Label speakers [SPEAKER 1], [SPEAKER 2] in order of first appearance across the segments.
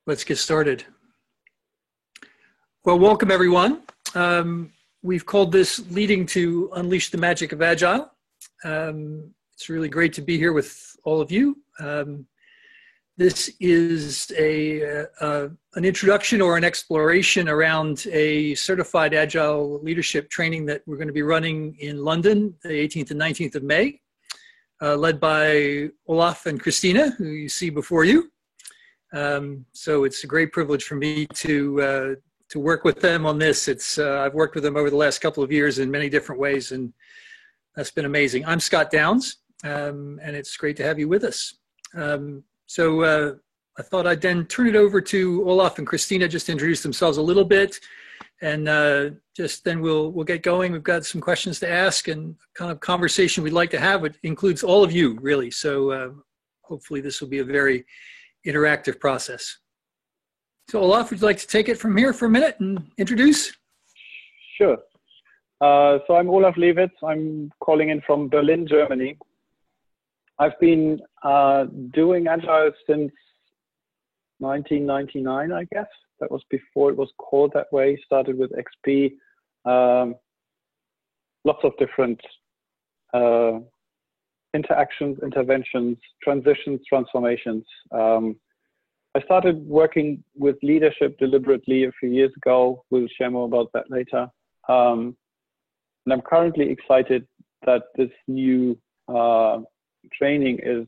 [SPEAKER 1] Let's get started. Well, welcome everyone. We've called this Leading to Unleash the Magic of Agile. It's really great to be here with all of you. This is an introduction or an exploration around a certified Agile leadership training that we're going to be running in London, the 18th and 19th of May, led by Olaf and Christina, who you see before you. So it's a great privilege for me to work with them on this. I've worked with them over the last couple of years in many different ways, and that's been amazing. I'm Scott Downs, and it's great to have you with us. So I thought I'd then turn it over to Olaf and Christina just to introduce themselves a little bit, and just then we'll get going. We've got some questions to ask and kind of conversation we'd like to have. It includes all of you, really. So hopefully this will be a very interactive process. So Olaf, would you like to take it from here for a minute and introduce?
[SPEAKER 2] Sure. So I'm Olaf Lewitz. I'm calling in from Berlin, Germany. I've been doing Agile since 1999, I guess. That was before it was called that way. Started with XP. Lots of different interactions, interventions, transitions, transformations. I started working with leadership deliberately a few years ago. We'll share more about that later. And I'm currently excited that this new training is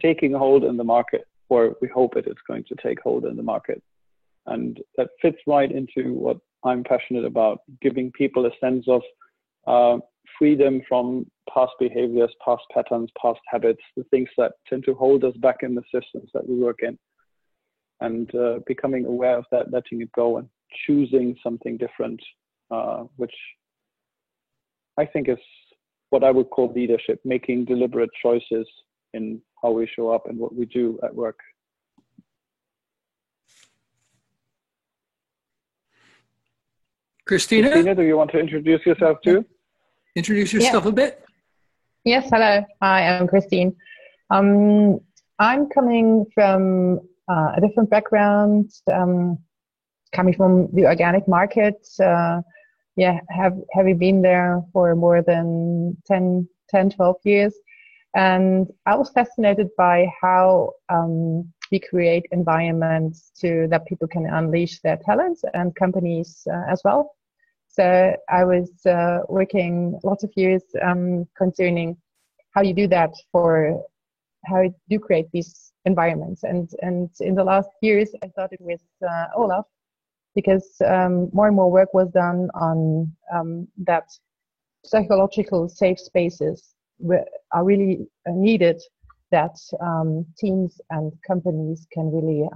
[SPEAKER 2] taking hold in the market, or we hope it is going to take hold in the market. And that fits right into what I'm passionate about, giving people a sense of freedom from past behaviors, past patterns, past habits, the things that tend to hold us back in the systems that we work in, and becoming aware of that, letting it go, and choosing something different, which I think is what I would call leadership, making deliberate choices in how we show up and what we do at work.
[SPEAKER 1] Christina,
[SPEAKER 2] do you want to introduce yourself too?
[SPEAKER 1] Introduce yourself a bit.
[SPEAKER 3] Yes, hello. Hi, I'm Christine. I'm coming from a different background, coming from the organic market. Having been there for more than 10, 12 years. And I was fascinated by how we create environments that people can unleash their talents, and companies as well. So I was working lots of years concerning how you do that, for how you do create these environments. And in the last years, I started with Olaf, because more and more work was done on that psychological safe spaces are really needed, that teams and companies can really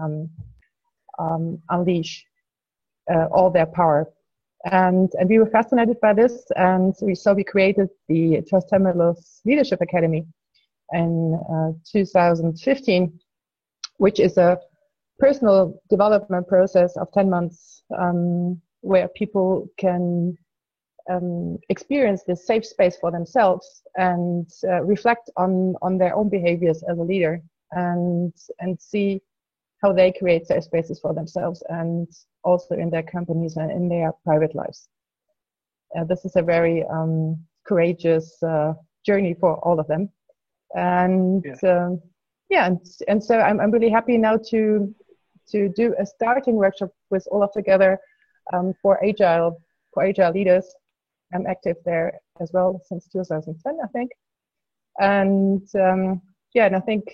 [SPEAKER 3] unleash all their power. And we were fascinated by this, and we created the Trustemilos Leadership Academy in 2015, which is a personal development process of 10 months, where people can experience this safe space for themselves and reflect on their own behaviors as a leader, and see how they create safe spaces for themselves, and also in their companies and in their private lives. This is a very courageous journey for all of them. And so I'm really happy now to do a starting workshop with Olaf together for agile leaders. I'm active there as well since 2010, I think. And and I think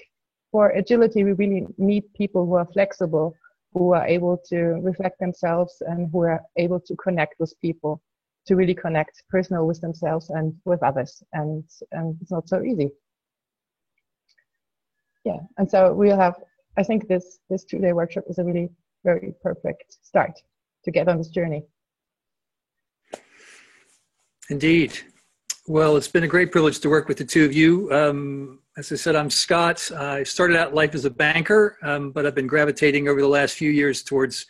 [SPEAKER 3] for agility, we really need people who are flexible, who are able to reflect themselves, and who are able to connect with people, to really connect personal with themselves and with others. And it's not so easy. Yeah, and so we'll have, I think this 2-day workshop is a really very perfect start to get on this journey.
[SPEAKER 1] Indeed. Well, it's been a great privilege to work with the two of you. As I said, I'm Scott. I started out life as a banker, but I've been gravitating over the last few years towards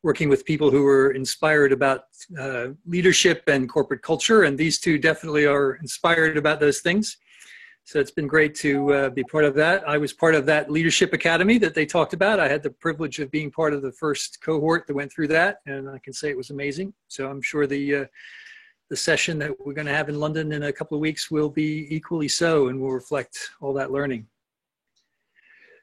[SPEAKER 1] working with people who are inspired about leadership and corporate culture, and these two definitely are inspired about those things. So it's been great to be part of that. I was part of that Leadership Academy that they talked about. I had the privilege of being part of the first cohort that went through that, and I can say it was amazing. So I'm sure the session that we're going to have in London in a couple of weeks will be equally so, and will reflect all that learning.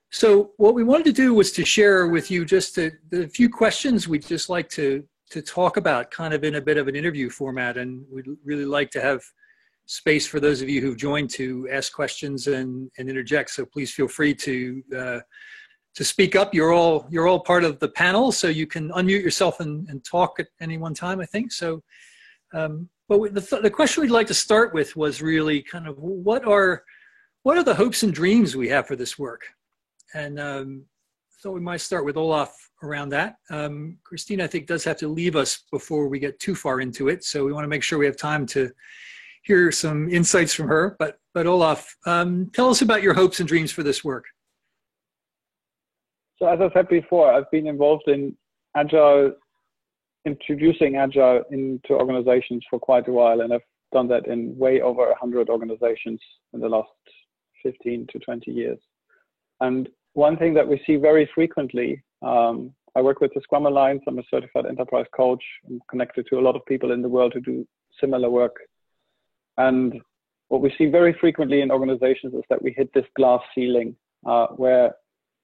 [SPEAKER 1] So what we wanted to do was to share with you just a few questions we'd just like to talk about, kind of in a bit of an interview format, and we'd really like to have space for those of you who've joined to ask questions and interject. So please feel free to speak up. You're all part of the panel, so you can unmute yourself and talk at any one time, I think. So, but the question we'd like to start with was really kind of what are the hopes and dreams we have for this work? And so we might start with Olaf around that. Christine, I think, does have to leave us before we get too far into it. So we want to make sure we have time to hear some insights from her. But Olaf, tell us about your hopes and dreams for this work.
[SPEAKER 2] So as I said before, I've been involved in Agile, introducing Agile into organizations for quite a while, and I've done that in way over 100 organizations in the last 15 to 20 years. And one thing that we see very frequently, I work with the Scrum Alliance. I'm a certified enterprise coach. I'm connected to a lot of people in the world who do similar work. And what we see very frequently in organizations is that we hit this glass ceiling where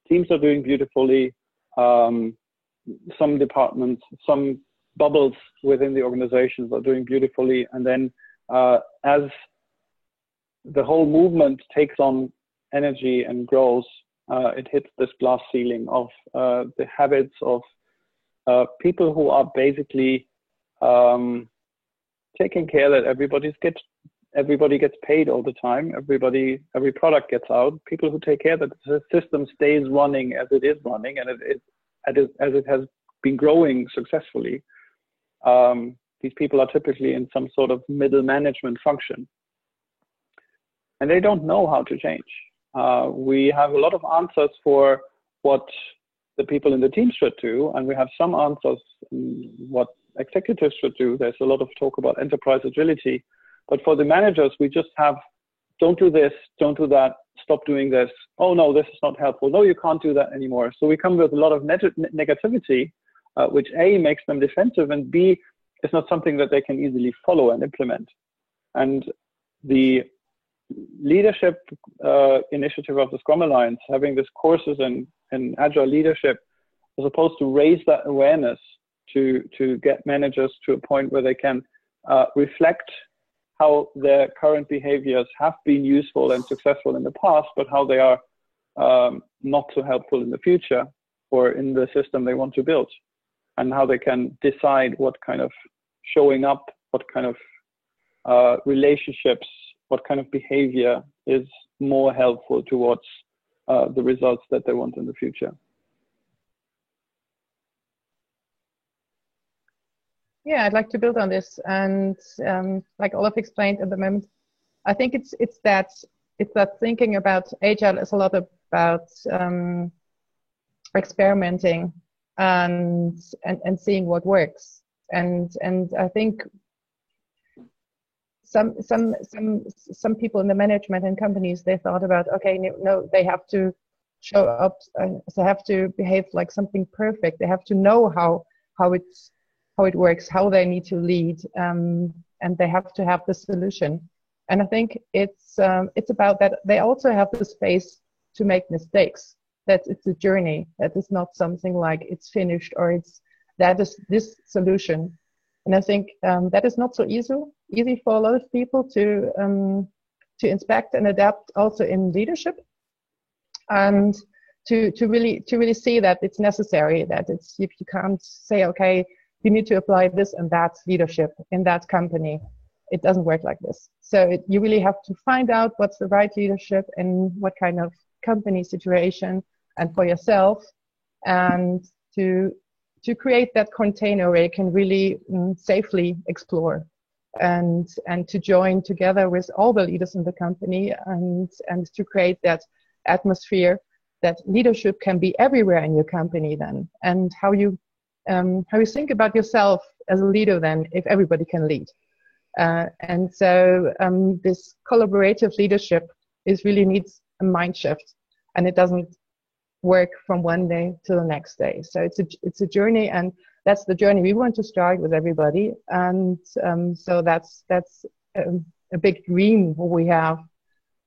[SPEAKER 2] teams are doing beautifully, some departments, some bubbles within the organizations are doing beautifully. And then as the whole movement takes on energy and grows, it hits this glass ceiling of the habits of people who are basically taking care that everybody gets paid all the time. Every product gets out. People who take care that the system stays running as it is running, and as it has been growing successfully. These people are typically in some sort of middle management function, and they don't know how to change. We have a lot of answers for what the people in the team should do, and we have some answers in what executives should do. There's a lot of talk about enterprise agility, but for the managers, we just have, don't do this, don't do that, stop doing this. Oh no, this is not helpful. No, you can't do that anymore. So we come with a lot of negativity, which A, makes them defensive, and B, is not something that they can easily follow and implement. And the leadership initiative of the Scrum Alliance, having these courses in Agile leadership, was supposed to raise that awareness to get managers to a point where they can reflect how their current behaviors have been useful and successful in the past, but how they are not so helpful in the future or in the system they want to build, and how they can decide what kind of showing up, what kind of relationships, what kind of behavior is more helpful towards the results that they want in the future.
[SPEAKER 3] Yeah, I'd like to build on this, and like Olaf explained at the moment, I think it's that thinking about Agile is a lot about experimenting and seeing what works, and I think some people in the management and companies, they thought about, okay, no, they have to show up, they have to behave like something perfect, they have to know how it works, how they need to lead, and they have to have the solution. And I think it's about that they also have the space to make mistakes, that it's a journey, that it's not something like it's finished or that is this solution. And I think that is not so easy for a lot of people to inspect and adapt also in leadership, and to really see that it's necessary, that you can't say, okay, you need to apply this and that leadership in that company. It doesn't work like this. So you really have to find out what's the right leadership and what kind of company situation and for yourself, and to create that container where you can really safely explore and to join together with all the leaders in the company, and to create that atmosphere that leadership can be everywhere in your company then, and how you think about yourself as a leader then if everybody can lead. And so this collaborative leadership it really needs a mind shift, and it doesn't work from one day to the next day. So it's a journey, and that's the journey we want to start with everybody. And so that's a big dream we have,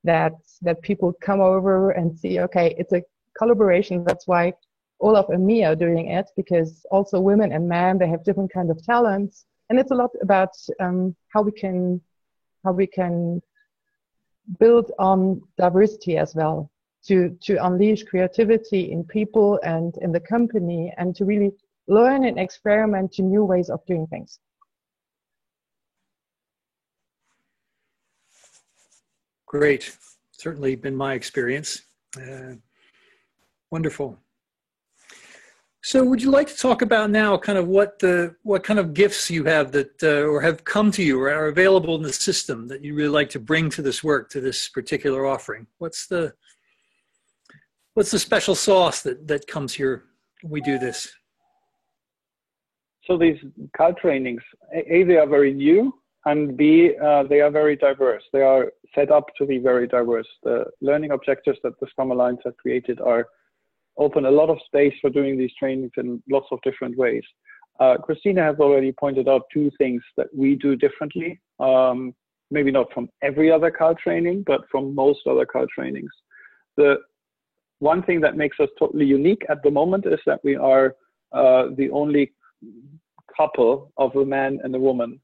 [SPEAKER 3] that people come over and see, okay, it's a collaboration. That's why Olaf and me are doing it, because also women and men, they have different kind of talents, and it's a lot about how we can build on diversity as well, to unleash creativity in people and in the company, and to really learn and experiment to new ways of doing things.
[SPEAKER 1] Great. Certainly been my experience. Wonderful. So would you like to talk about now kind of what kind of gifts you have that or have come to you or are available in the system that you really like to bring to this work, to this particular offering? What's the special sauce that comes here when we do this?
[SPEAKER 2] So these CAL trainings, A, they are very new, and B, they are very diverse. They are set up to be very diverse. The learning objectives that the Scrum Alliance has created are open a lot of space for doing these trainings in lots of different ways. Christina has already pointed out two things that we do differently, maybe not from every other CAL training, but from most other CAL trainings. The one thing that makes us totally unique at the moment is that we are the only couple of a man and a woman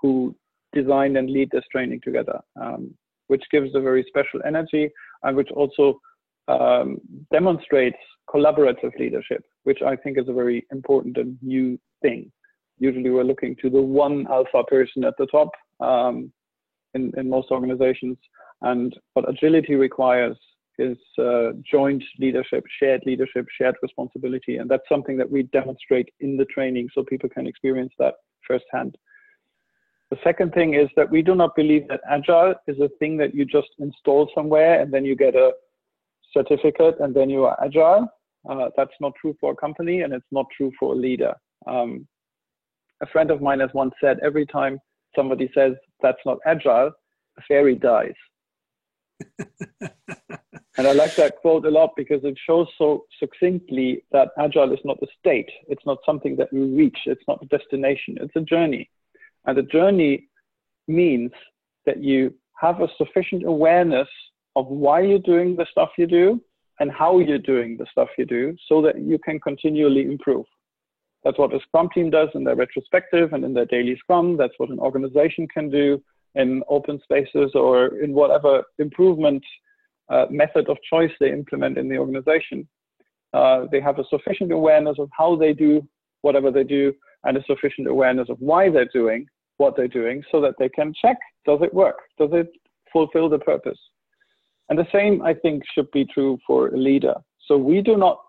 [SPEAKER 2] who design and lead this training together, which gives a very special energy, and which also demonstrates collaborative leadership, which I think is a very important and new thing. Usually we're looking to the one alpha person at the top in most organizations, and what agility requires is joint leadership, shared responsibility, and that's something that we demonstrate in the training so people can experience that firsthand. The second thing is that we do not believe that Agile is a thing that you just install somewhere and then you get a certificate and then you are Agile. That's not true for a company, and it's not true for a leader. A friend of mine has once said, every time somebody says that's not Agile, a fairy dies. And I like that quote a lot because it shows so succinctly that Agile is not a state. It's not something that we reach. It's not a destination. It's a journey. And a journey means that you have a sufficient awareness of why you're doing the stuff you do and how you're doing the stuff you do, so that you can continually improve. That's what a Scrum team does in their retrospective and in their daily Scrum. That's what an organization can do in open spaces or in whatever improvement method of choice they implement in the organization. They have a sufficient awareness of how they do whatever they do, and a sufficient awareness of why they're doing what they're doing, so that they can check, does it work? Does it fulfill the purpose? And the same, I think, should be true for a leader. So we do not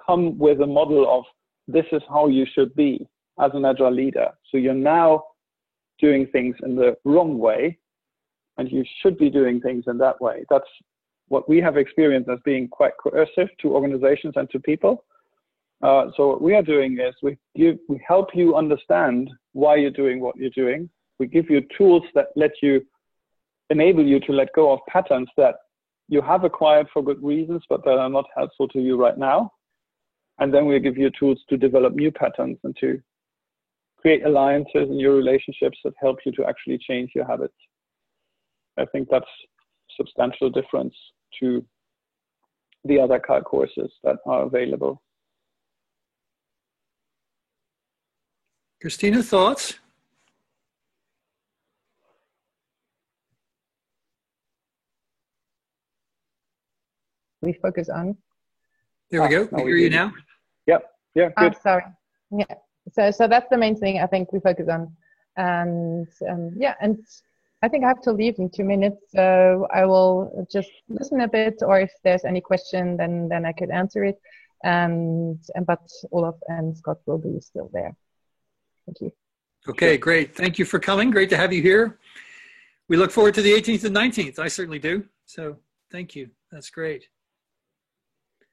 [SPEAKER 2] come with a model of this is how you should be as an Agile leader. So you're now doing things in the wrong way, and you should be doing things in that way. That's what we have experienced as being quite coercive to organizations and to people. So what we are doing is we help you understand why you're doing what you're doing. We give you tools that enable you to let go of patterns that you have acquired for good reasons, but that are not helpful to you right now. And then we give you tools to develop new patterns and to create alliances in your relationships that help you to actually change your habits. I think that's a substantial difference to the other CAL courses that are available.
[SPEAKER 1] Christina, thoughts?
[SPEAKER 3] We focus on.
[SPEAKER 1] There we go. We hear you now.
[SPEAKER 2] Yep. Yeah. Good.
[SPEAKER 3] Sorry. Yeah. So that's the main thing I think we focus on, and yeah, and I think I have to leave in 2 minutes, so I will just listen a bit, or if there's any question, then I could answer it. But Olaf and Scott will be still there. Thank you.
[SPEAKER 1] Okay, great. Thank you for coming. Great to have you here. We look forward to the 18th and 19th. I certainly do. So thank you. That's great.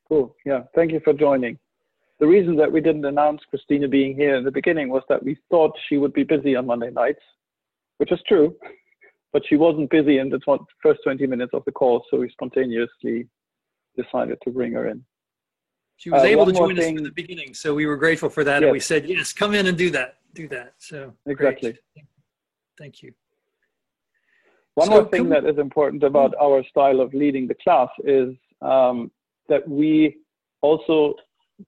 [SPEAKER 2] Cool. Yeah. Thank you for joining. The reason that we didn't announce Christina being here in the beginning was that we thought she would be busy on Monday nights, which is true. but she wasn't busy in the first 20 minutes of the call, so we spontaneously decided to bring her in.
[SPEAKER 1] She was able to join us from the beginning, so we were grateful for that, yes. And we said, yes, come in and do that. So
[SPEAKER 2] exactly.
[SPEAKER 1] Great. Thank you.
[SPEAKER 2] One more thing that is important about our style of leading the class is that we also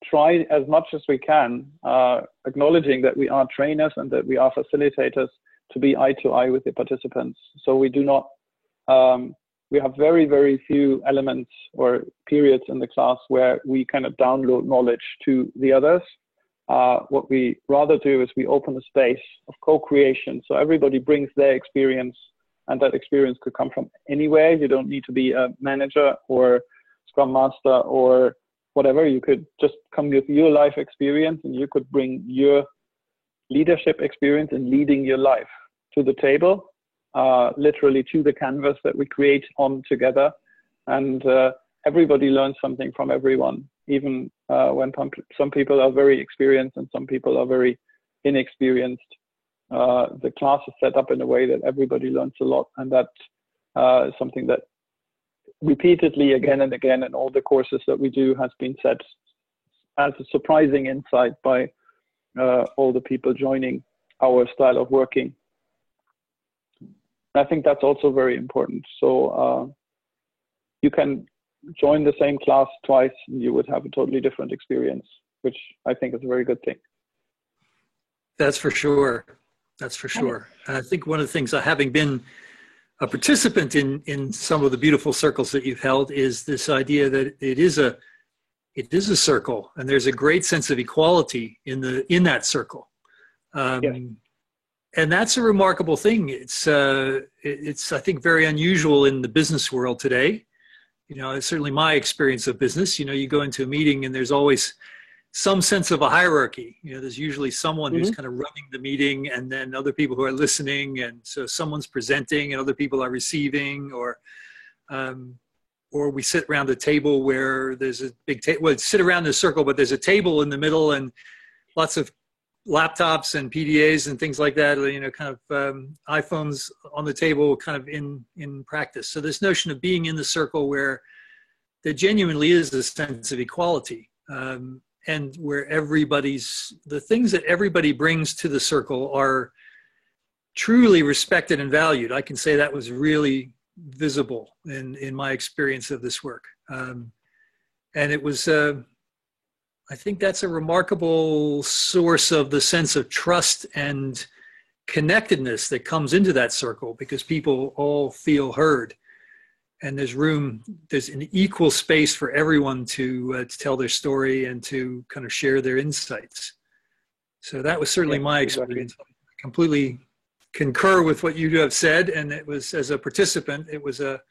[SPEAKER 2] try as much as we can, acknowledging that we are trainers and that we are facilitators, to be eye to eye with the participants. So we do not, we have very, very few elements or periods in the class where we kind of download knowledge to the others. What we rather do is we open a space of co-creation. So everybody brings their experience, and that experience could come from anywhere. You don't need to be a manager or Scrum Master or whatever. You could just come with your life experience, and you could bring your leadership experience in leading your life to the table, literally to the canvas that we create on together. And everybody learns something from everyone, even when some people are very experienced and some people are very inexperienced. The class is set up in a way that everybody learns a lot, and that is something that repeatedly again and again in all the courses that we do has been said as a surprising insight by all the people joining our style of working. I think that's also very important. So you can join the same class twice and you would have a totally different experience, which I think is a very good thing.
[SPEAKER 1] That's for sure. That's for sure. And I think one of the things, having been a participant in some of the beautiful circles that you've held, is this idea that it is a circle, and there's a great sense of equality in that circle.
[SPEAKER 2] Yes.
[SPEAKER 1] And that's a remarkable thing. It's I think very unusual in the business world today. You know, it's certainly my experience of business. You know, you go into a meeting and there's always some sense of a hierarchy. You know, there's usually someone who's kind of running the meeting, and then other people who are listening, and so someone's presenting and other people are receiving, or we sit around the table where there's a big table. Well, sit around the circle, but there's a table in the middle and lots of laptops and PDAs and things like that. You know, kind of iPhones on the table, kind of in practice. So this notion of being in the circle where there genuinely is a sense of equality. And where the things that everybody brings to the circle are truly respected and valued. I can say that was really visible in my experience of this work. And it was, I think that's a remarkable source of the sense of trust and connectedness that comes into that circle, because people all feel heard. And there's an equal space for everyone to tell their story and to kind of share their insights. So that was certainly my experience. Exactly. I completely concur with what you have said. And it was, as a participant, it was a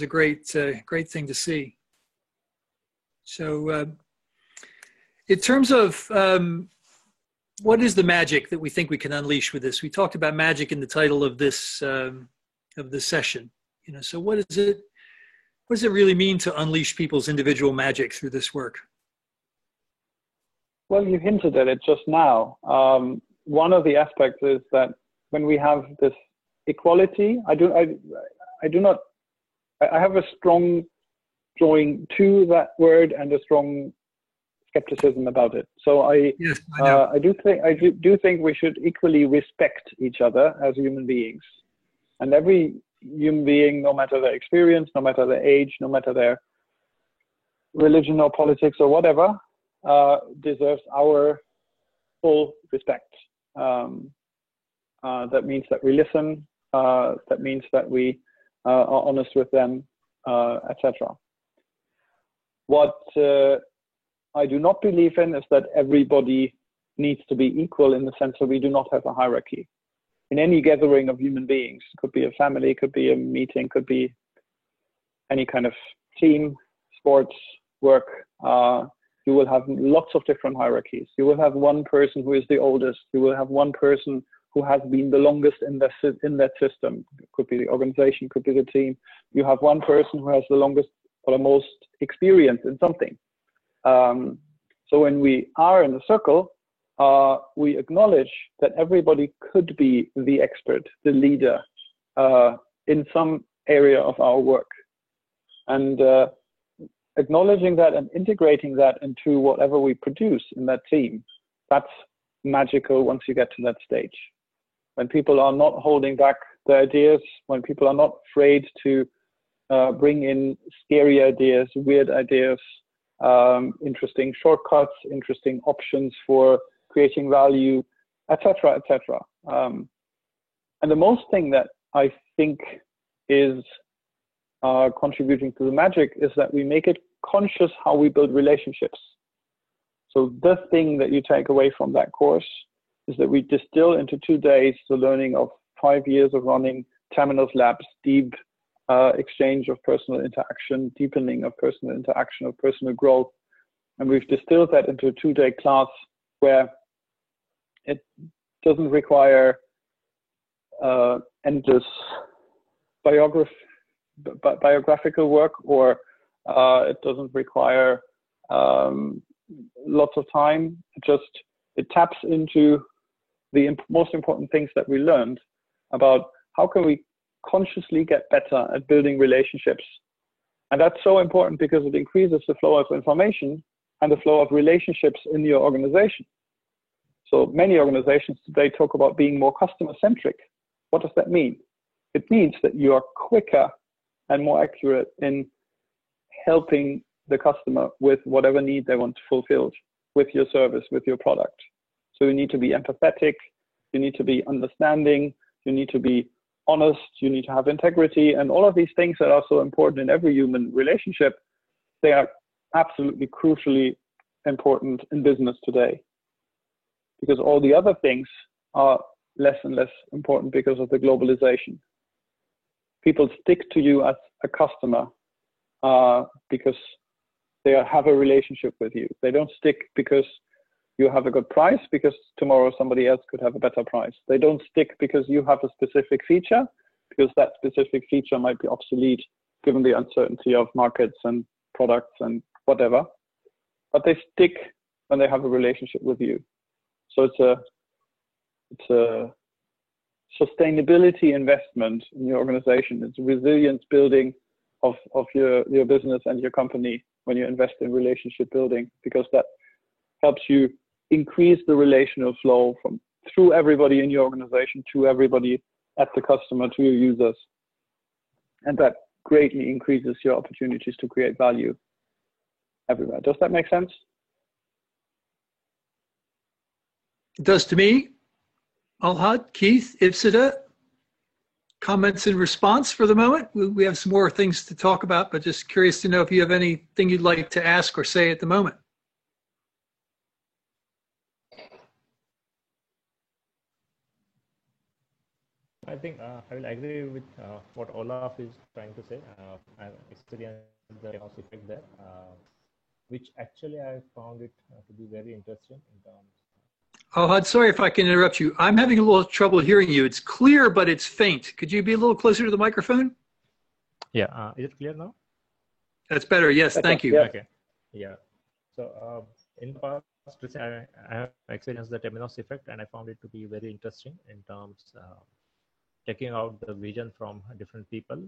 [SPEAKER 1] great thing to see. So in terms of what is the magic that we think we can unleash with this? We talked about magic in the title of this session. You know, so what does it really mean to unleash people's individual magic through this work?
[SPEAKER 2] Well, you hinted at it just now. One of the aspects is that when we have this equality, I have a strong drawing to that word and a strong skepticism about it. So I do think we should equally respect each other as human beings, and every human being, no matter their experience, no matter their age, no matter their religion or politics or whatever, deserves our full respect. That means that we listen, that means that we are honest with them, etc. What I do not believe in is that everybody needs to be equal, in the sense that we do not have a hierarchy. In any gathering of human beings, could be a family, could be a meeting, could be any kind of team, sports, work, you will have lots of different hierarchies. You will have one person who is the oldest. You will have one person who has been the longest in that system. It could be the organization, could be the team. You have one person who has the longest or the most experience in something. So when we are in a circle, we acknowledge that everybody could be the expert, the leader, in some area of our work. And acknowledging that and integrating that into whatever we produce in that team, that's magical once you get to that stage. When people are not holding back their ideas, when people are not afraid to bring in scary ideas, weird ideas, interesting shortcuts, interesting options for creating value, etc., etc. And the most thing that I think is contributing to the magic is that we make it conscious how we build relationships. So the thing that you take away from that course is that we distill into 2 days the learning of 5 years of running Temenos Labs, deep exchange of personal interaction, deepening of personal interaction, of personal growth. And we've distilled that into a 2-day class where it doesn't require endless biographical work, or it doesn't require lots of time. It taps into the most important things that we learned about how can we consciously get better at building relationships. And that's so important because it increases the flow of information and the flow of relationships in your organization. So many organizations today talk about being more customer centric. What does that mean? It means that you are quicker and more accurate in helping the customer with whatever need they want fulfilled with your service, with your product. So you need to be empathetic, you need to be understanding, you need to be honest, you need to have integrity, and all of these things that are so important in every human relationship, they are absolutely crucially important in business today. Because all the other things are less and less important because of the globalization. People stick to you as a customer because they have a relationship with you. They don't stick because you have a good price, because tomorrow somebody else could have a better price. They don't stick because you have a specific feature, because that specific feature might be obsolete given the uncertainty of markets and products and whatever. But they stick when they have a relationship with you. So it's a sustainability investment in your organization. It's a resilience building of your business and your company when you invest in relationship building, because that helps you increase the relational flow through everybody in your organization to everybody at the customer, to your users. And that greatly increases your opportunities to create value everywhere. Does that make sense?
[SPEAKER 1] It does to me. Ohad, Keith, Ipsita, comments in response for the moment? We have some more things to talk about, but just curious to know if you have anything you'd like to ask or say at the moment.
[SPEAKER 4] I think I will agree with what Olaf is trying to say. I've experienced the Temenos effect there, which actually I found it to be very interesting in terms.
[SPEAKER 1] Ohad, sorry if I can interrupt you. I'm having a little trouble hearing you. It's clear, but it's faint. Could you be a little closer to the microphone?
[SPEAKER 4] Yeah, is it clear now?
[SPEAKER 1] That's better. Yes, thank you.
[SPEAKER 2] Yeah.
[SPEAKER 4] Okay. Yeah. So in the past, I have experienced the Temenos effect, and I found it to be very interesting in terms taking out the vision from different people,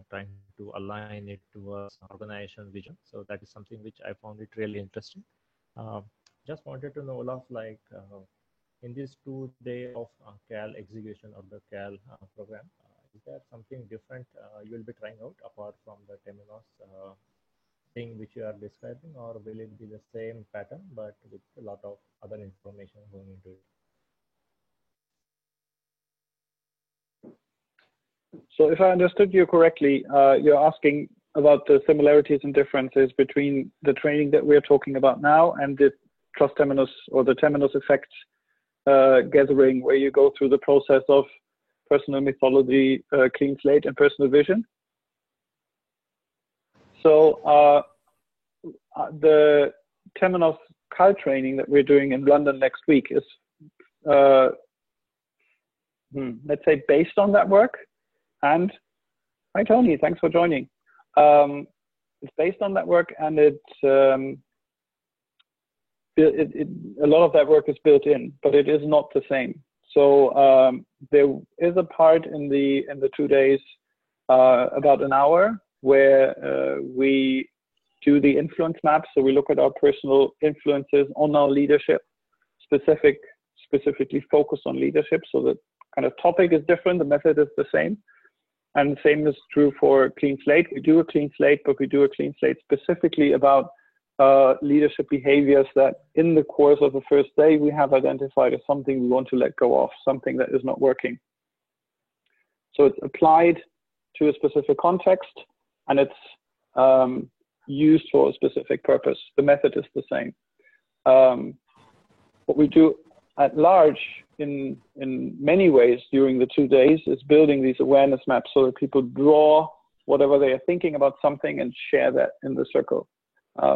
[SPEAKER 4] trying to align it towards organization vision. So that is something which I found it really interesting. Just wanted to know, Olaf, like in this 2-day of CAL execution of the CAL program, is there something different you will be trying out apart from the Temenos thing which you are describing, or will it be the same pattern but with a lot of other information going into it?
[SPEAKER 2] So if I understood you correctly, you're asking about the similarities and differences between the training that we're talking about now and the Trust Temenos or the Temenos Effect gathering, where you go through the process of personal mythology, clean slate, and personal vision. So the Temenos CAL training that we're doing in London next week is, let's say, based on that work. And hi, Tony, thanks for joining. It's based on that work, and a lot of that work is built in, but it is not the same. So there is a part in the 2 days, about an hour, where we do the influence map. So we look at our personal influences on our leadership, specifically focused on leadership. So the kind of topic is different, the method is the same. And the same is true for Clean Slate. We do a Clean Slate, but we do a Clean Slate specifically about leadership behaviors that in the course of the first day we have identified as something we want to let go of, something that is not working. So it's applied to a specific context, and it's used for a specific purpose. The method is the same. What we do at large in many ways during the 2 days is building these awareness maps so that people draw whatever they are thinking about something and share that in the circle,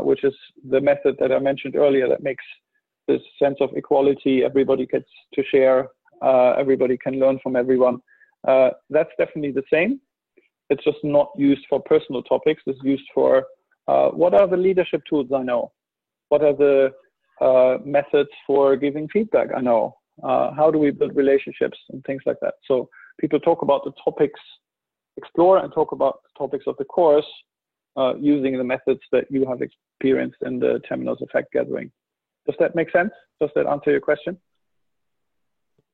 [SPEAKER 2] which is the method that I mentioned earlier that makes this sense of equality. Everybody gets to share, everybody can learn from everyone. That's definitely the same. It's just not used for personal topics. It's used for what are the leadership tools I know? What are the methods for giving feedback I know? How do we build relationships and things like that? So people talk about the topics, explore and talk about the topics of the course using the methods that you have experienced in the Temenos Effect gathering. Does that make sense? Does that answer your question?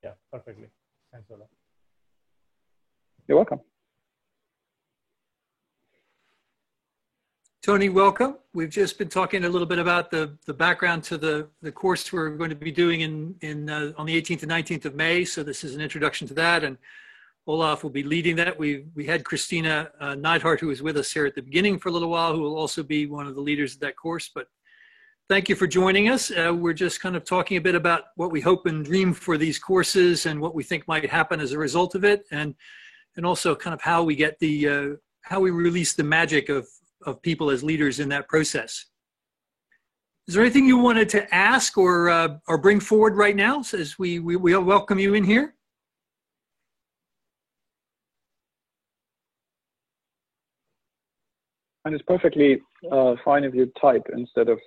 [SPEAKER 4] Yeah, perfectly. Thanks a lot.
[SPEAKER 2] You're welcome.
[SPEAKER 1] Tony, welcome. We've just been talking a little bit about the background to the course we're going to be doing on the 18th and 19th of May. So this is an introduction to that, and Olaf will be leading that. We had Christina Neidhart, who was with us here at the beginning for a little while, who will also be one of the leaders of that course. But thank you for joining us. We're just kind of talking a bit about what we hope and dream for these courses and what we think might happen as a result of it, and also kind of how we get how we release the magic of people as leaders in that process. Is there anything you wanted to ask or bring forward right now as we welcome you in here?
[SPEAKER 2] And it's perfectly fine if you type instead of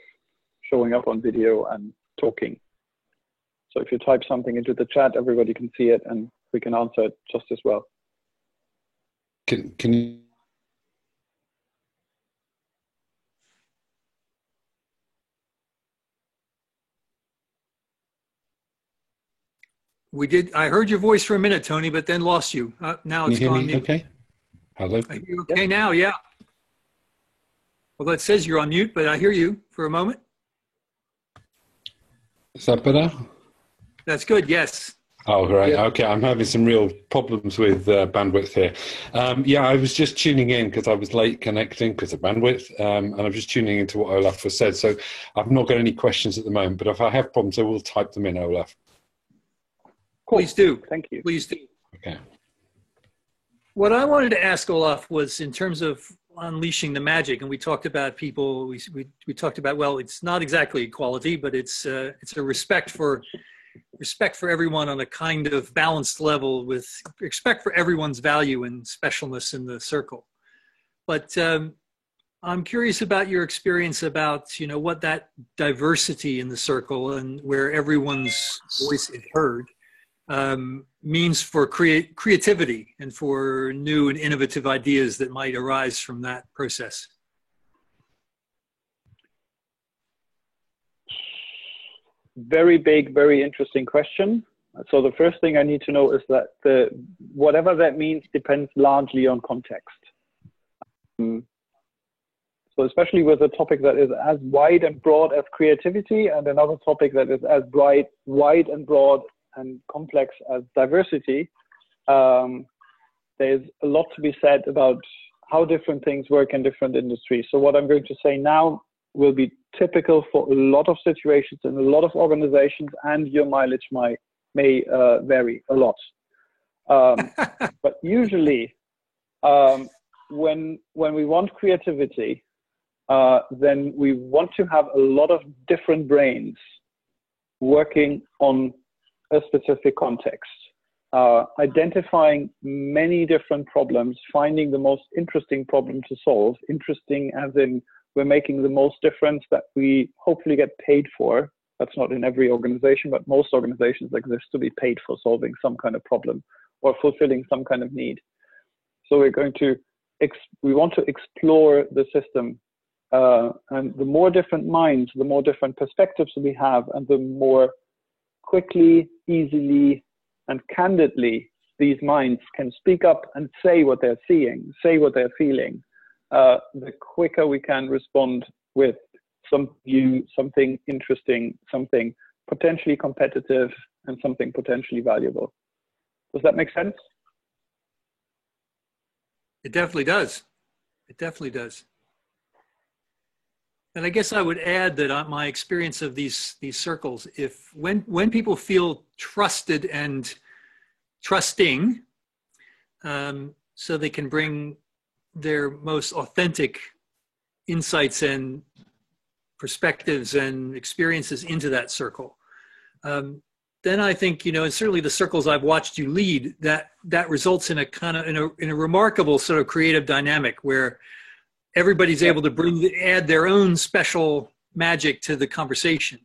[SPEAKER 2] showing up on video and talking. So if you type something into the chat, everybody can see it and we can answer it just as well.
[SPEAKER 5] Can you?
[SPEAKER 1] We did. I heard your voice for a minute, Tony, but then lost you. Now it's gone.
[SPEAKER 5] Can you hear me okay? Hello?
[SPEAKER 1] Are you okay now? Yeah. Well, it says you're on mute, but I hear you for a moment.
[SPEAKER 5] Is that better?
[SPEAKER 1] That's good. Yes.
[SPEAKER 5] Oh, right.
[SPEAKER 2] Yeah.
[SPEAKER 5] Okay. I'm having some real problems with bandwidth here. Yeah, I was just tuning in because I was late connecting because of bandwidth, and I'm just tuning into what Olaf has said. So I've not got any questions at the moment, but if I have problems, I will type them in, Olaf.
[SPEAKER 2] Cool.
[SPEAKER 1] Please do.
[SPEAKER 2] Thank you.
[SPEAKER 1] Please do.
[SPEAKER 5] Okay.
[SPEAKER 1] What I wanted to ask Olaf was in terms of unleashing the magic, and we talked about people. We talked about, well, it's not exactly equality, but it's a respect for everyone on a kind of balanced level with respect for everyone's value and specialness in the circle. But I'm curious about your experience about, what that diversity in the circle and where everyone's voice is heard means for creativity and for new and innovative ideas that might arise from that process.
[SPEAKER 2] Very big, very interesting question. So the first thing I need to know is that whatever that means depends largely on context. So especially with a topic that is as wide and broad as creativity, and another topic that is as wide and broad and complex as diversity, there's a lot to be said about how different things work in different industries. So what I'm going to say now will be typical for a lot of situations in a lot of organizations, and your mileage may vary a lot. But usually, when we want creativity, then we want to have a lot of different brains working on a specific context, identifying many different problems, finding the most interesting problem to solve. Interesting as in we're making the most difference that we hopefully get paid for, That's not in every organization, but most organizations exist to be paid for solving some kind of problem or fulfilling some kind of need. So we want to explore the system, and the more different minds, the more different perspectives we have, and the more quickly, easily, and candidly these minds can speak up and say what they're seeing, say what they're feeling, the quicker we can respond with some view, something interesting, something potentially competitive, and something potentially valuable. Does that make sense?
[SPEAKER 1] It definitely does. It definitely does. And I guess I would add that my experience of these circles, when people feel trusted and trusting, so they can bring their most authentic insights and perspectives and experiences into that circle, then I think, and certainly the circles I've watched you lead, that results in a kind of in a remarkable sort of creative dynamic where everybody's able to add their own special magic to the conversation.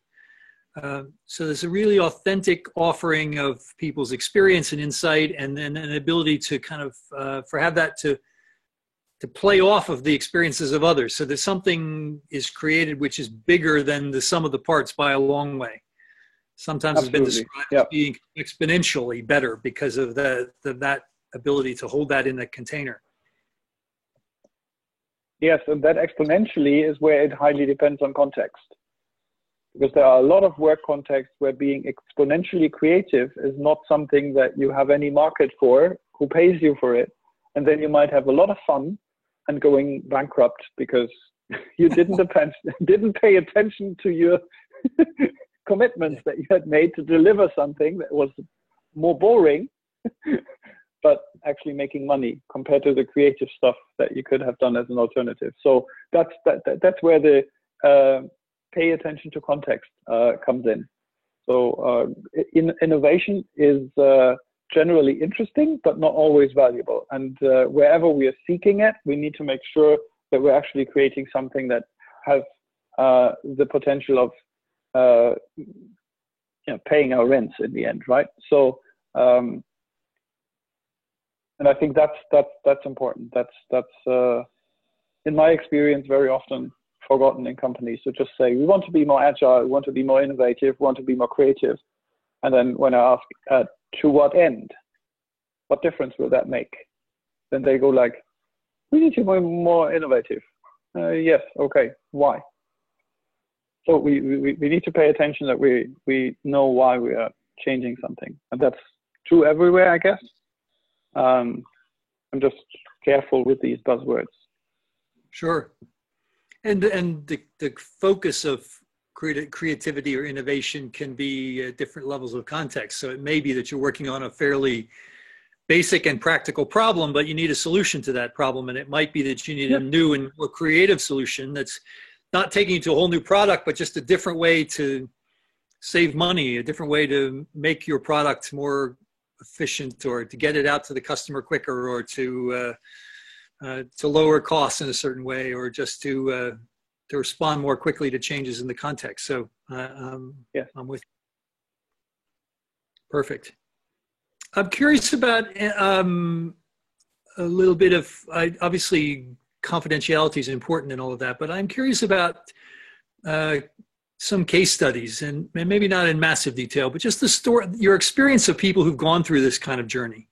[SPEAKER 1] So there's a really authentic offering of people's experience and insight, and then an ability to kind of have that to play off of the experiences of others, so that something is created which is bigger than the sum of the parts by a long way. Sometimes
[SPEAKER 2] Absolutely.
[SPEAKER 1] It's been described as being exponentially better because of that ability to hold that in a container.
[SPEAKER 2] Yes, and that exponentially is where it highly depends on context. Because there are a lot of work contexts where being exponentially creative is not something that you have any market for, who pays you for it. And then you might have a lot of fun and going bankrupt because you didn't pay attention to your commitments that you had made to deliver something that was more boring, but actually making money compared to the creative stuff that you could have done as an alternative. So that's where the pay attention to context comes in. So innovation is generally interesting, but not always valuable. And wherever we are seeking it, we need to make sure that we're actually creating something that has the potential of paying our rents in the end, right? So, and I think that's important. That's in my experience very often forgotten in companies to just say we want to be more agile, we want to be more innovative, we want to be more creative, and then when I ask to what end, what difference will that make? Then they go like, we need to be more innovative. Yes, okay, why? So we need to pay attention that we know why we are changing something, and that's true everywhere, I guess. I'm just careful with these buzzwords.
[SPEAKER 1] Sure. And the focus of creativity or innovation can be at different levels of context. So it may be that you're working on a fairly basic and practical problem, but you need a solution to that problem. And it might be that you need a new and more creative solution that's not taking you to a whole new product, but just a different way to save money, a different way to make your product more efficient, or to get it out to the customer quicker, or to lower costs in a certain way, or just to respond more quickly to changes in the context. So
[SPEAKER 2] yes.
[SPEAKER 1] I'm with you. Perfect. I'm curious about a little bit of, obviously confidentiality is important in all of that, but I'm curious about some case studies, and maybe not in massive detail, but just the story, your experience of people who've gone through this kind of journey.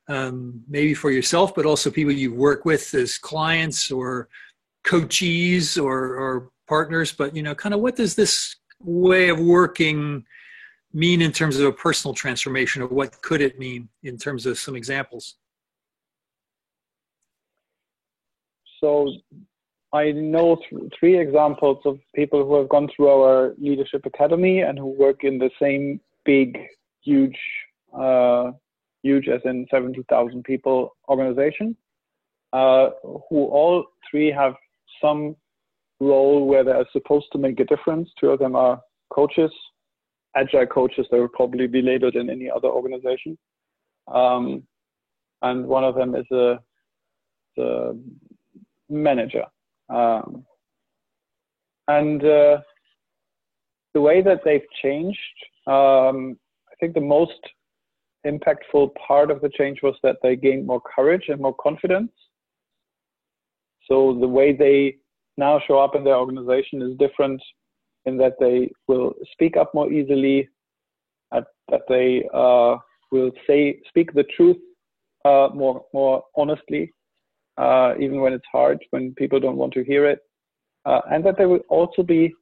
[SPEAKER 1] Maybe for yourself, but also people you work with as clients or coachees or partners. But, kind of what does this way of working mean in terms of a personal transformation, or what could it mean in terms of some examples? So
[SPEAKER 2] I know three examples of people who have gone through our Leadership Academy and who work in the same big, huge as in 70,000 people organization, who all three have some role where they are supposed to make a difference. Two of them are coaches, agile coaches. They would probably be labeled in any other organization. And one of them is a manager. And the way that they've changed, I think the most impactful part of the change was that they gained more courage and more confidence. So the way they now show up in their organization is different in that they will speak up more easily, that they will speak the truth more honestly, even when it's hard, when people don't want to hear it, and that they will also be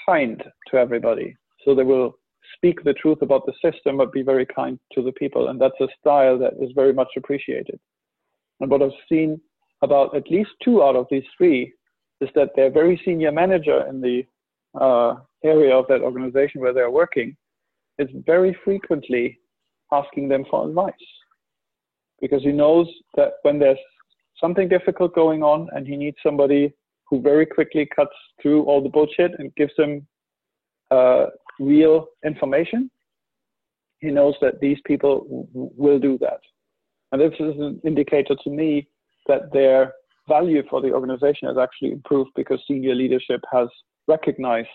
[SPEAKER 2] kind to everybody. So they will speak the truth about the system, but be very kind to the people. And that's a style that is very much appreciated. And what I've seen about at least 2 out of these 3 is that their very senior manager in the area of that organization where they're working is very frequently asking them for advice, because he knows that when there's something difficult going on and he needs somebody who very quickly cuts through all the bullshit and gives him real information, he knows that these people will do that. And this is an indicator to me that their value for the organization has actually improved, because senior leadership has recognized,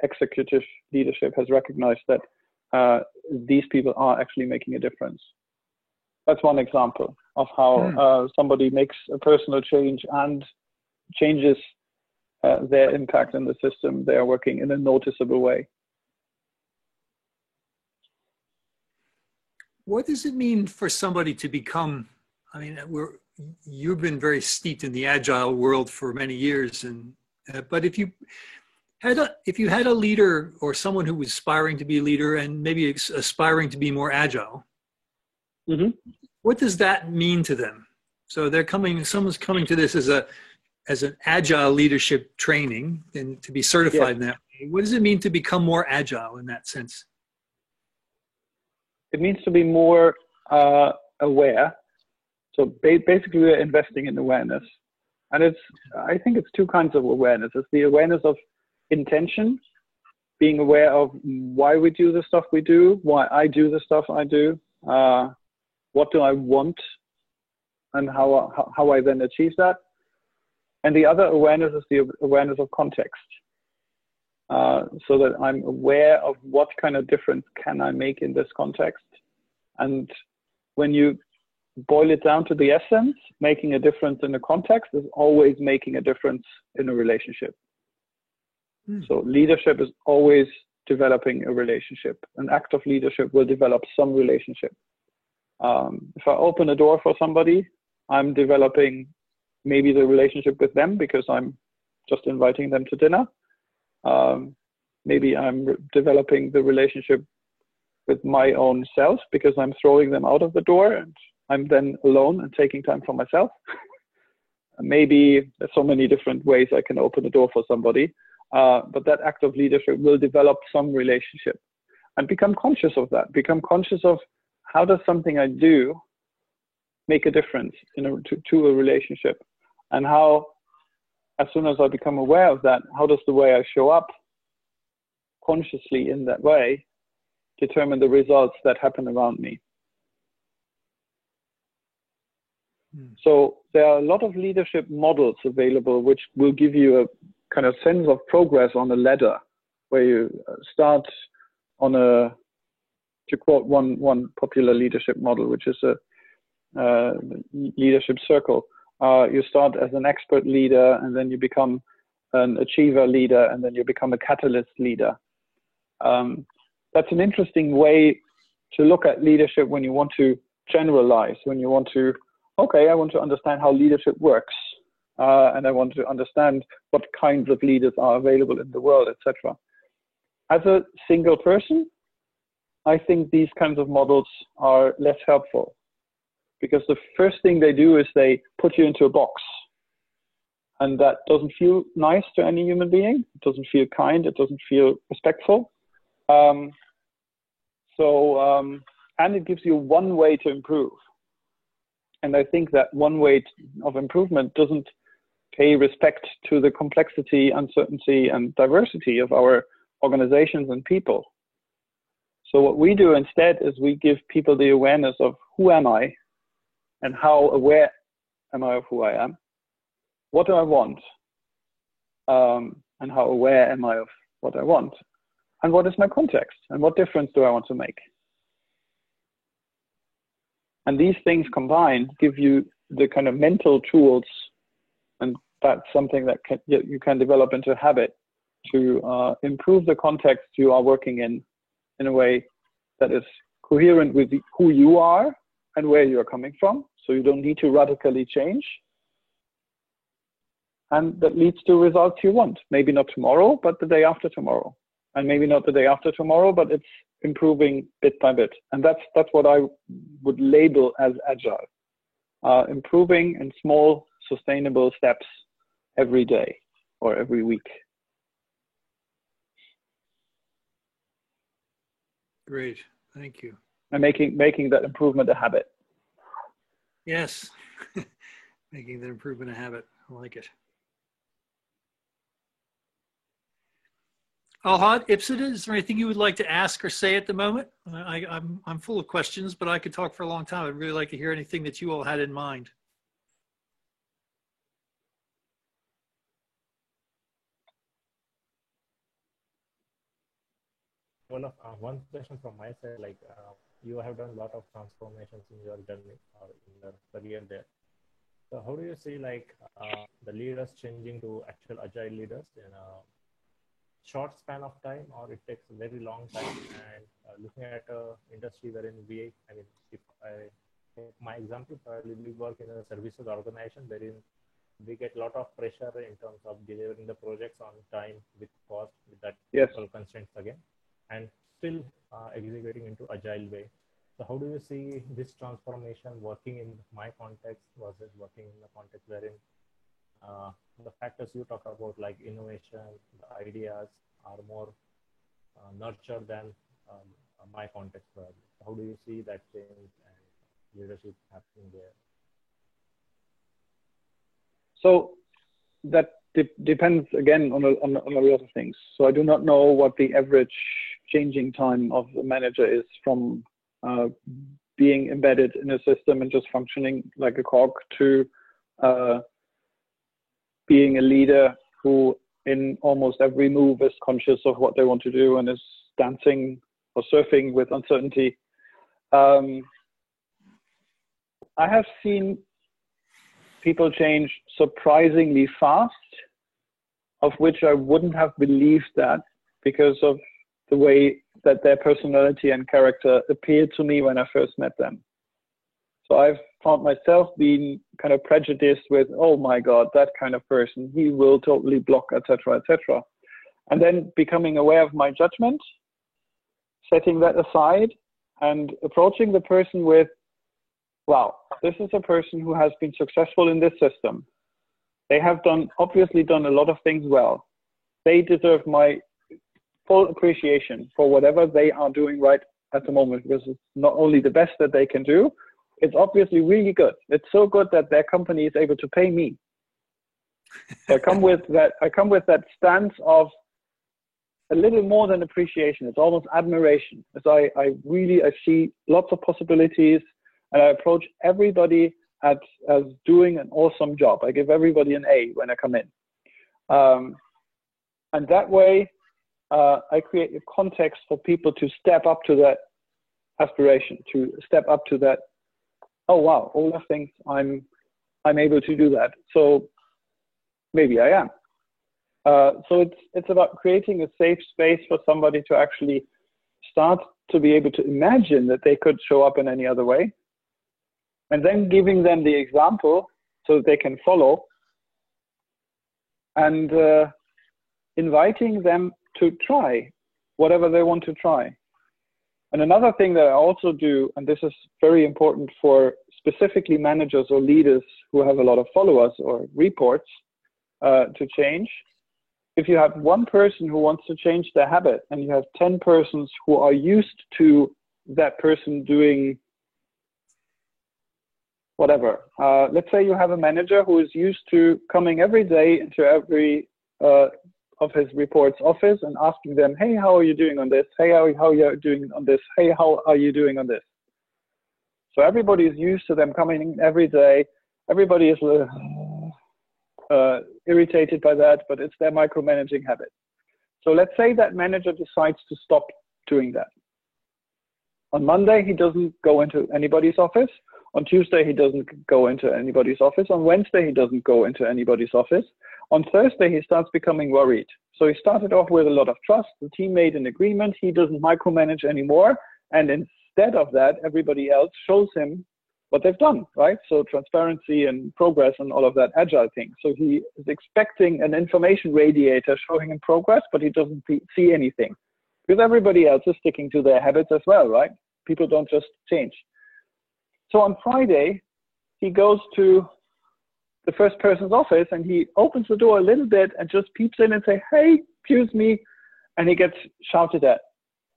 [SPEAKER 2] executive leadership has recognized that these people are actually making a difference. That's one example of how somebody makes a personal change and changes their impact in the system they are working in a noticeable way.
[SPEAKER 1] What does it mean for somebody to become, I mean, you've been very steeped in the agile world for many years, and but if you had a leader or someone who was aspiring to be a leader and maybe aspiring to be more agile, what does that mean to them? So someone's coming to this as an agile leadership training and to be certified in that. What does it mean to become more agile in that sense?
[SPEAKER 2] It means to be more aware. So basically, we're investing in awareness, and I think it's 2 kinds of awareness. It's the awareness of intention, being aware of why we do the stuff we do, why I do the stuff I do, what do I want, and how I then achieve that. And the other awareness is the awareness of context, so that I'm aware of what kind of difference can I make in this context. And when you boil it down to the essence, making a difference in a context is always making a difference in a relationship. So leadership is always developing a relationship. An act of leadership will develop some relationship. If I open a door for somebody, I'm developing maybe the relationship with them because I'm just inviting them to dinner. Maybe I'm developing the relationship with my own self because I'm throwing them out of the door and I'm then alone and taking time for myself. Maybe there's so many different ways I can open a door for somebody, but that act of leadership will develop some relationship, and become conscious of that. Become conscious of how does something I do make a difference to a relationship, and how, as soon as I become aware of that, how does the way I show up consciously in that way determine the results that happen around me. So there are a lot of leadership models available which will give you a kind of sense of progress on a ladder, where you start on to quote one popular leadership model, which is a leadership circle. You start as an expert leader, and then you become an achiever leader, and then you become a catalyst leader. That's an interesting way to look at leadership when you want to generalize, when you want to, okay, I want to understand how leadership works, and I want to understand what kinds of leaders are available in the world, etc. As a single person, I think these kinds of models are less helpful, because the first thing they do is they put you into a box, and that doesn't feel nice to any human being. It doesn't feel kind. It doesn't feel respectful. And it gives you one way to improve. And I think that one way of improvement doesn't pay respect to the complexity, uncertainty, and diversity of our organizations and people. So what we do instead is we give people the awareness of who am I, and how aware am I of who I am? What do I want? And how aware am I of what I want? and what is my context, and what difference do I want to make? And these things combined give you the kind of mental tools, and that's something that you can develop into a habit to improve the context you are working in a way that is coherent with who you are and where you're coming from. So you don't need to radically change. And that leads to results you want. Maybe not tomorrow, but the day after tomorrow. And maybe not the day after tomorrow, but it's improving bit by bit. And that's what I would label as agile. Improving in small, sustainable steps every day or every week.
[SPEAKER 1] Great, thank you.
[SPEAKER 2] And making that improvement a habit.
[SPEAKER 1] Yes, making that improvement a habit. I like it. Alhad, Ipsita, is there anything you would like to ask or say at the moment? I'm full of questions, but I could talk for a long time. I'd really like to hear anything that you all had in mind.
[SPEAKER 4] One question from my side, like you have done a lot of transformations in your journey or in your career there. So how do you see like the leaders changing to actual agile leaders in a short span of time, or it takes a very long time? And looking at an industry wherein if I take my example, we work in a services organization wherein we get a lot of pressure in terms of delivering the projects on time with cost, with that constraints again, and still executing into agile way. So how do you see this transformation working in my context versus working in the context wherein the factors you talk about, like innovation, the ideas are more nurtured than my context? How do you see that change and leadership happening there?
[SPEAKER 2] So that depends again on a lot of things. So I do not know what the average changing time of a manager is from being embedded in a system and just functioning like a cog to being a leader who in almost every move is conscious of what they want to do and is dancing or surfing with uncertainty. I have seen people change surprisingly fast, of which I wouldn't have believed that because of the way that their personality and character appeared to me when I first met them. So I've found myself being kind of prejudiced with, oh my God, that kind of person, he will totally block, etc., etc. And then becoming aware of my judgment, setting that aside and approaching the person with, wow, this is a person who has been successful in this system. They have obviously done a lot of things well. They deserve my full appreciation for whatever they are doing right at the moment, because it's not only the best that they can do, it's obviously really good. It's so good that their company is able to pay me. So I come with that stance of a little more than appreciation. It's almost admiration. As I see lots of possibilities, and I approach everybody as doing an awesome job. I give everybody an A when I come in. And that way, I create a context for people to step up to that aspiration, to step up to that, oh wow, Olaf thinks I'm able to do that, so maybe I am. So it's about creating a safe space for somebody to actually start to be able to imagine that they could show up in any other way, and then giving them the example so that they can follow, and inviting them to try whatever they want to try. And another thing that I also do, and this is very important for specifically managers or leaders who have a lot of followers or reports to change. If you have one person who wants to change their habit and you have 10 persons who are used to that person doing whatever. Let's say you have a manager who is used to coming every day into every of his reports office and asking them, hey, how are you doing on this? Hey, how are you doing on this? Hey, how are you doing on this? So everybody is used to them coming in every day. Everybody is irritated by that, but it's their micromanaging habit. So let's say that manager decides to stop doing that. On Monday, he doesn't go into anybody's office. On Tuesday, he doesn't go into anybody's office. On Wednesday, he doesn't go into anybody's office. On Thursday, he starts becoming worried. So he started off with a lot of trust. The team made an agreement. He doesn't micromanage anymore. And instead of that, everybody else shows him what they've done, right? So transparency and progress and all of that agile thing. So he is expecting an information radiator showing him progress, but he doesn't see anything because everybody else is sticking to their habits as well, right? People don't just change. So on Friday, he goes to the first person's office and he opens the door a little bit and just peeps in and say, hey, excuse me. And he gets shouted at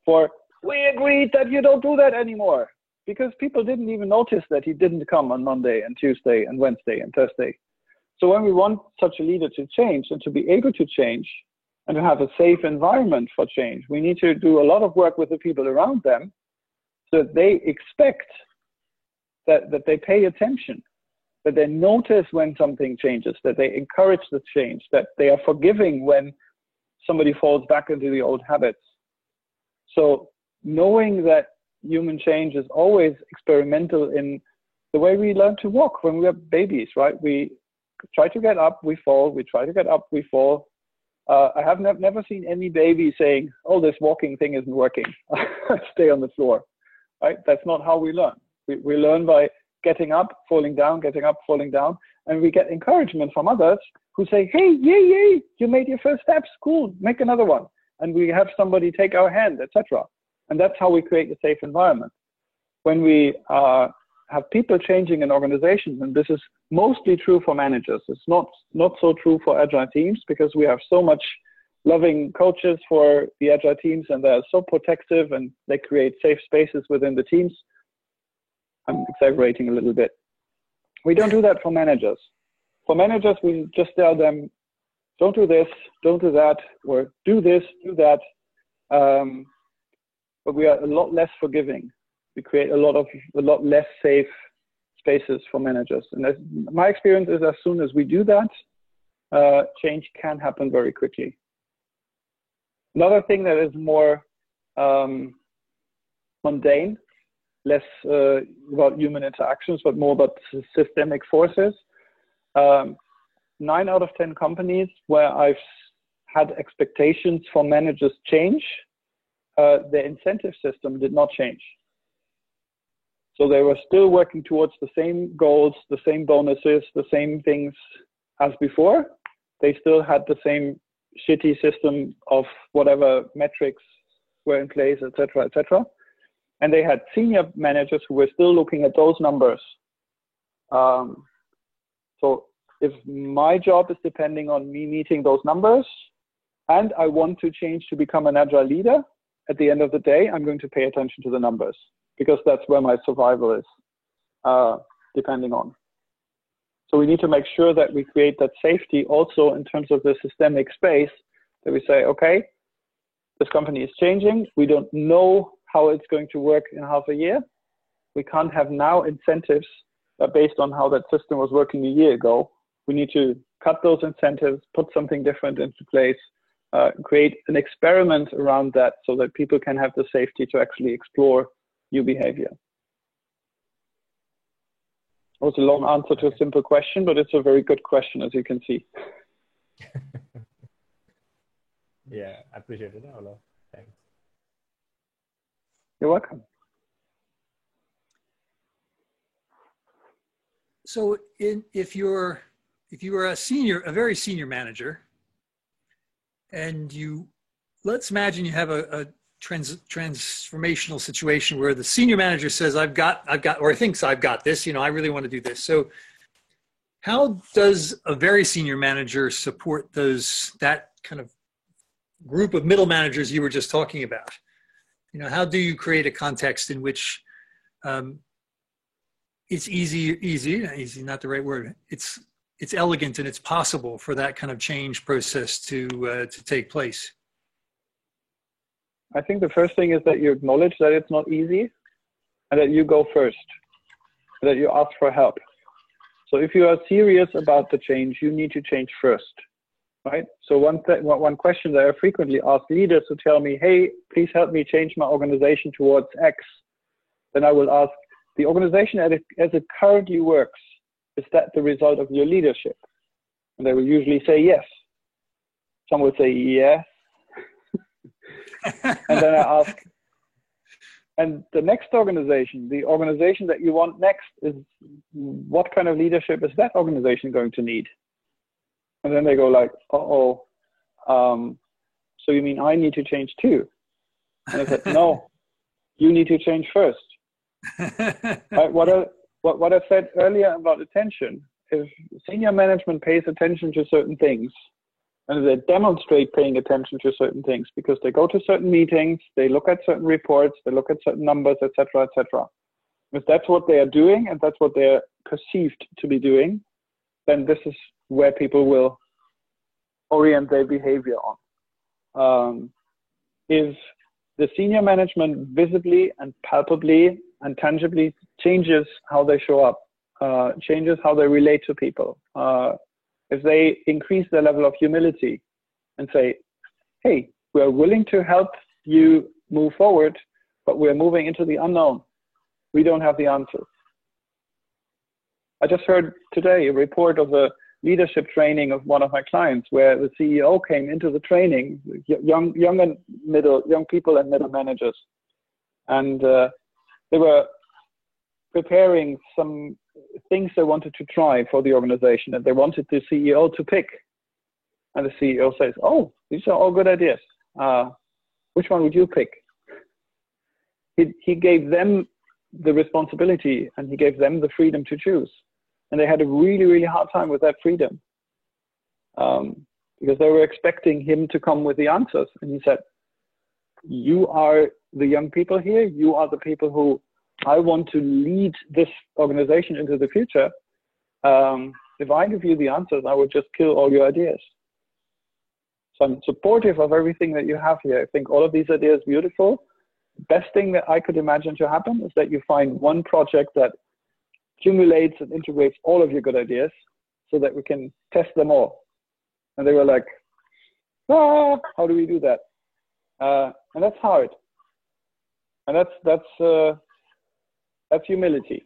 [SPEAKER 2] for, we agreed that you don't do that anymore. Because people didn't even notice that he didn't come on Monday and Tuesday and Wednesday and Thursday. So when we want such a leader to change and to be able to change and to have a safe environment for change, we need to do a lot of work with the people around them so that they expect that they pay attention, that they notice when something changes, that they encourage the change, that they are forgiving when somebody falls back into the old habits. So knowing that human change is always experimental in the way we learn to walk when we are babies, right? We try to get up, we fall, we try to get up, we fall. I have never seen any baby saying, oh, this walking thing isn't working. Stay on the floor, right? That's not how we learn. We learn by getting up, falling down, getting up, falling down. And we get encouragement from others who say, hey, yay, you made your first steps, cool, make another one. And we have somebody take our hand, etc. And that's how we create a safe environment. When we have people changing in organizations, and this is mostly true for managers, it's not so true for agile teams because we have so much loving coaches for the agile teams and they're so protective and they create safe spaces within the teams. I'm exaggerating a little bit. We don't do that for managers. For managers, we just tell them, don't do this, don't do that, or do this, do that. But we are a lot less forgiving. We create a lot less safe spaces for managers. And my experience is as soon as we do that, change can happen very quickly. Another thing that is more mundane, less about human interactions, but more about systemic forces. 9 out of 10 companies where I've had expectations for managers change, the incentive system did not change. So they were still working towards the same goals, the same bonuses, the same things as before. They still had the same shitty system of whatever metrics were in place, etc., etc. And they had senior managers who were still looking at those numbers. So if my job is depending on me meeting those numbers and I want to change to become an agile leader, at the end of the day, I'm going to pay attention to the numbers because that's where my survival is depending on. So we need to make sure that we create that safety also in terms of the systemic space that we say, okay, this company is changing. We don't know how it's going to work in half a year. We can't have now incentives based on how that system was working a year ago. We need to cut those incentives, put something different into place, create an experiment around that so that people can have the safety to actually explore new behavior. That was a long answer to a simple question, but it's a very good question, as you can see.
[SPEAKER 4] Yeah, I appreciate it, Ola. Thanks.
[SPEAKER 2] You're welcome.
[SPEAKER 1] So if you were a very senior manager, and let's imagine you have a transformational situation where the senior manager says, I've got, or thinks I've got this, I really want to do this. So how does a very senior manager support that kind of group of middle managers you were just talking about? How do you create a context in which it's easy, not the right word. It's elegant and it's possible for that kind of change process to take place?
[SPEAKER 2] I think the first thing is that you acknowledge that it's not easy and that you go first, that you ask for help. So if you are serious about the change, you need to change first. right? So one question that I frequently ask leaders who tell me, hey, please help me change my organization towards X. Then I will ask, the organization as it currently works, is that the result of your leadership? And they will usually say yes. Some will say yes. And then I ask, and the next organization, the organization that you want next, is what kind of leadership is that organization going to need? And then they go like, so you mean I need to change too? And I said, no, you need to change first. Right? What I said earlier about attention, if senior management pays attention to certain things, and they demonstrate paying attention to certain things because they go to certain meetings, they look at certain reports, they look at certain numbers, etc., etc. If that's what they are doing and that's what they're perceived to be doing, then this is where people will orient their behavior on. If the senior management visibly and palpably and tangibly changes how they show up, changes how they relate to people, if they increase their level of humility and say, hey, we're willing to help you move forward, but we're moving into the unknown. We don't have the answers. I just heard today a report of a leadership training of one of my clients where the CEO came into the training, young people and middle managers. And they were preparing some things they wanted to try for the organization, and they wanted the CEO to pick. And the CEO says, oh, these are all good ideas. Which one would you pick? He gave them the responsibility and he gave them the freedom to choose. And they had a really, really hard time with that freedom because they were expecting him to come with the answers. And he said, you are the young people here. You are the people who I want to lead this organization into the future. If I give you the answers, I would just kill all your ideas. So I'm supportive of everything that you have here. I think all of these ideas are beautiful. The best thing that I could imagine to happen is that you find one project that accumulates and integrates all of your good ideas so that we can test them all. And they were like, how do we do that? And that's hard. And that's humility.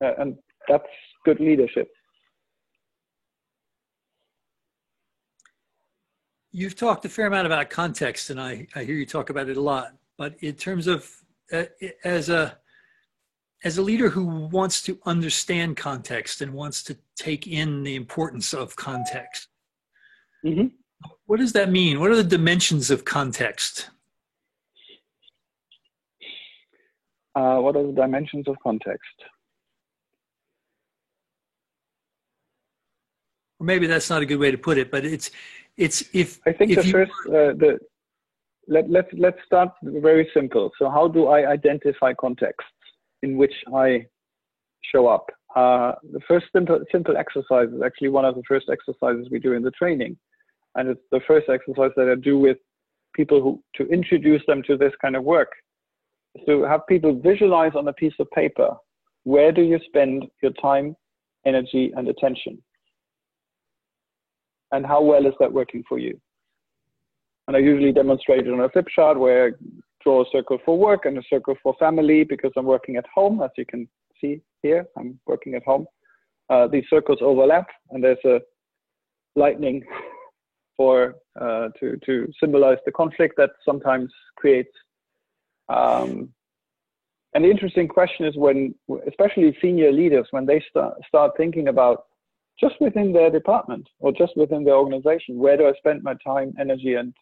[SPEAKER 2] And that's good leadership.
[SPEAKER 1] You've talked a fair amount about context, and I hear you talk about it a lot. But in terms of as a leader who wants to understand context and wants to take in the importance of context,
[SPEAKER 2] mm-hmm.
[SPEAKER 1] What does that mean? What are the dimensions of context?
[SPEAKER 2] What are the dimensions of context?
[SPEAKER 1] Or maybe that's not a good way to put it, but it's if
[SPEAKER 2] I think
[SPEAKER 1] if
[SPEAKER 2] the first let's start very simple. So how do I identify contexts in which I show up? The first simple exercise is actually one of the first exercises we do in the training, and it's the first exercise that I do with people to introduce them to this kind of work. So have people visualize on a piece of paper, where do you spend your time, energy, and attention? And how well is that working for you? And I usually demonstrate it on a flip chart where I draw a circle for work and a circle for family because I'm working at home. As you can see here, I'm working at home. These circles overlap and there's a lightning to symbolize the conflict that sometimes creates. And the interesting question is when, especially senior leaders, when they start thinking about just within their department or just within their organization, where do I spend my time, energy, and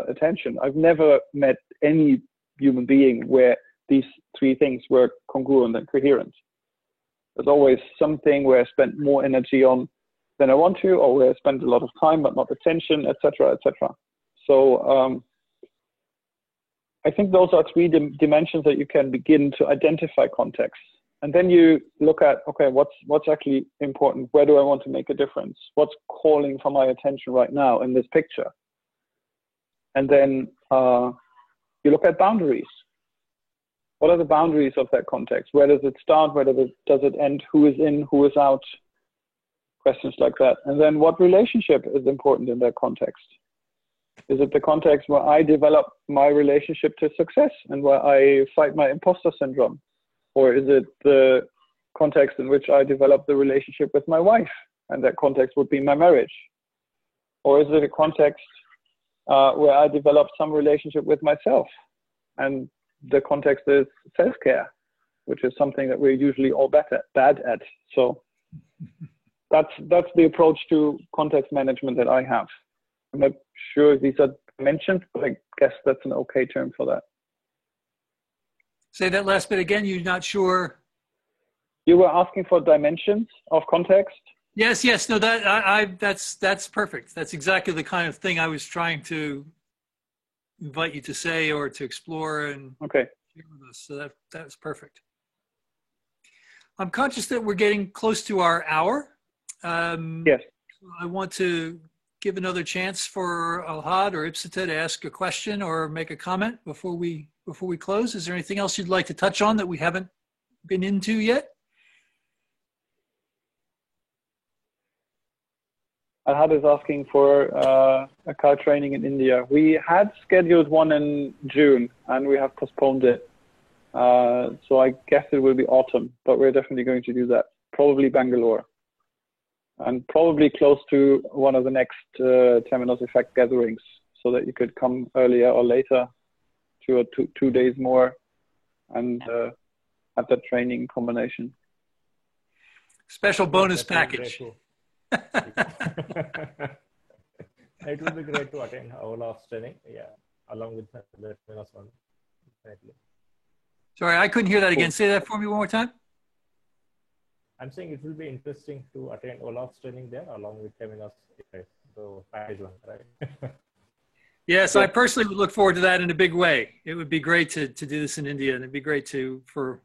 [SPEAKER 2] attention? I've never met any human being where these three things were congruent and coherent. There's always something where I spend more energy on than I want to, or where I spend a lot of time but not attention, etc., etc. So I think those are three dimensions that you can begin to identify context. And then you look at, okay, what's actually important? Where do I want to make a difference? What's calling for my attention right now in this picture? And then you look at boundaries. What are the boundaries of that context? Where does it start? Where does it end? Who is in? Who is out? questions like that. And then what relationship is important in that context? Is it the context where I develop my relationship to success and where I fight my imposter syndrome? Or is it the context in which I develop the relationship with my wife? And that context would be my marriage. Or is it a context where I develop some relationship with myself? And the context is self-care, which is something that we're usually all bad at. So that's the approach to context management that I have. I'm not sure if these are dimensions, but I guess that's an okay term for that.
[SPEAKER 1] Say that last bit again. You're not sure.
[SPEAKER 2] You were asking for dimensions of context.
[SPEAKER 1] Yes. No, that's perfect. That's exactly the kind of thing I was trying to invite you to say or to explore and
[SPEAKER 2] okay.
[SPEAKER 1] Share with us. So that was perfect. I'm conscious that we're getting close to our hour.
[SPEAKER 2] Yes.
[SPEAKER 1] I want to give another chance for Alhad or Ipsita to ask a question or make a comment before we close. Is there anything else you'd like to touch on that we haven't been into yet?
[SPEAKER 2] Alhad is asking for a car training in India. We had scheduled one in June and we have postponed it. So I guess it will be autumn, but we're definitely going to do that. Probably Bangalore. And probably close to one of the next Temenos Effect gatherings, so that you could come earlier or later to two days more and have that training combination.
[SPEAKER 1] Special bonus package.
[SPEAKER 4] It would be great to attend Olaf's training, along with the Temenos one. Definitely. Sorry,
[SPEAKER 1] I couldn't hear that again. Say that for me one more time.
[SPEAKER 4] I'm saying it will be interesting to attend Olaf's training there along with Temenos, so package one, right?
[SPEAKER 1] Yes, I personally would look forward to that in a big way. It would be great to do this in India, and it'd be great for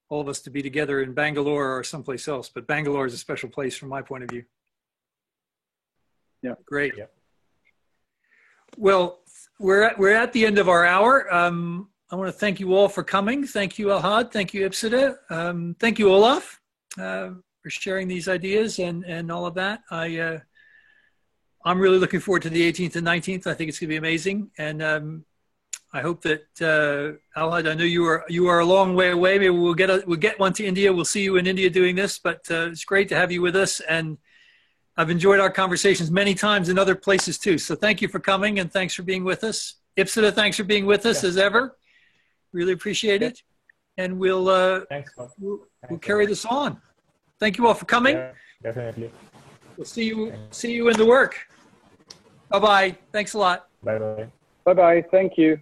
[SPEAKER 1] all of us to be together in Bangalore or someplace else. But Bangalore is a special place from my point of view.
[SPEAKER 2] Yeah,
[SPEAKER 1] great.
[SPEAKER 4] Yeah.
[SPEAKER 1] Well, we're at the end of our hour. I want to thank you all for coming. Thank you, Alhad. Thank you, Ipsita. Thank you, Olaf. For sharing these ideas and all of that. I'm really looking forward to the 18th and 19th. I think it's going to be amazing. And I hope that, Alhad, I know you are a long way away. Maybe we'll get one to India. We'll see you in India doing this, but it's great to have you with us. And I've enjoyed our conversations many times in other places too. So thank you for coming and thanks for being with us. Ipsita, thanks for being with us as ever. Really appreciate it. And we'll carry this on. Thank you all for coming.
[SPEAKER 4] Yeah, definitely.
[SPEAKER 1] We'll see you in the work. Bye-bye. Thanks a lot.
[SPEAKER 4] Bye-bye.
[SPEAKER 2] Bye-bye. Thank you.